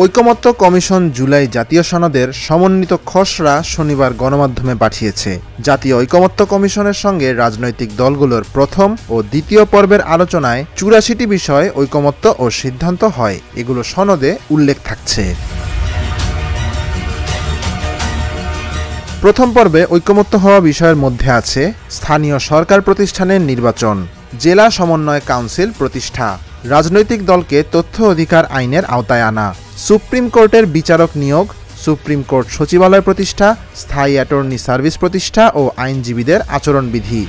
ঐকমত্য কমিশন জুলাই জাতীয় সনদের সমন্বিত খসড়া শনিবার গণমাধ্যমে পাঠিয়েছে। জাতীয় ঐকমত্য কমিশনের সঙ্গে রাজনৈতিক দলগুলোর প্রথম ও দ্বিতীয় পর্বের আলোচনায় ৮৪টি বিষয় ঐকমত্য ও সিদ্ধান্ত হয়, এগুলো সনদে উল্লেখ থাকছে। প্রথম পর্বে ঐকমত্য হওয়া বিষয়ের মধ্যে আছে স্থানীয় সরকার প্রতিষ্ঠানের নির্বাচন, জেলা সমন্বয় কাউন্সিল প্রতিষ্ঠা, রাজনৈতিক দলকে তথ্য অধিকার আইনের আওতায় আনা, সুপ্রিম কোর্টের বিচারক নিয়োগ, সুপ্রিম কোর্ট সচিবালয় প্রতিষ্ঠা, স্থায়ী অ্যাটর্নি সার্ভিস প্রতিষ্ঠা ও আইনজীবীদের আচরণবিধি।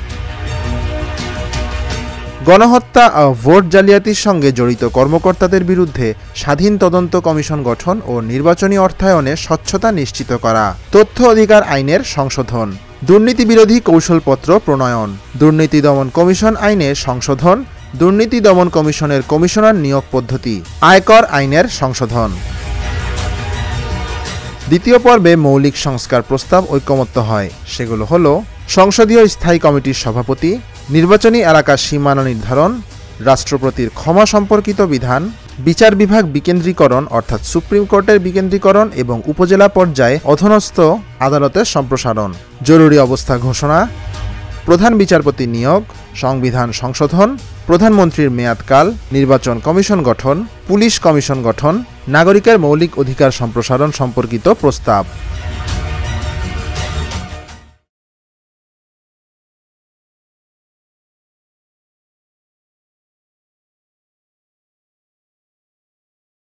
গণহত্যা ও ভোট জালিয়াতির সঙ্গে জড়িত কর্মকর্তাদের বিরুদ্ধে স্বাধীন তদন্ত কমিশন গঠন ও নির্বাচনী অর্থায়নে স্বচ্ছতা নিশ্চিত করা, তথ্য অধিকার আইনের সংশোধন, দুর্নীতি বিরোধী কৌশলপত্র প্রণয়ন, দুর্নীতি দমন কমিশন আইনে সংশোধন, দুর্নীতি দমন কমিশনের কমিশনার নিয়োগ পদ্ধতি, আয়কর আইনের সংশোধন। দ্বিতীয় পর্বে মৌলিক সংস্কার প্রস্তাব ঐকমত্য হয়, সেগুলো হলো সংসদীয় স্থায়ী কমিটির সভাপতি, নির্বাচনী এলাকার সীমানা নির্ধারণ, রাষ্ট্রপতির ক্ষমা সম্পর্কিত বিধান, বিচার বিভাগ বিকেন্দ্রীকরণ অর্থাৎ সুপ্রিম কোর্টের বিকেন্দ্রীকরণ এবং উপজেলা পর্যায়ে অধীনস্থ আদালতের সম্প্রসারণ, জরুরি অবস্থা ঘোষণা, প্রধান বিচারপতি নিয়োগ, সংবিধান সংশোধন, প্রধানমন্ত্রীর মেয়াদকাল, নির্বাচন কমিশন গঠন, পুলিশ কমিশন গঠন, নাগরিকের মৌলিক অধিকার সম্প্রসারণ সম্পর্কিত প্রস্তাব।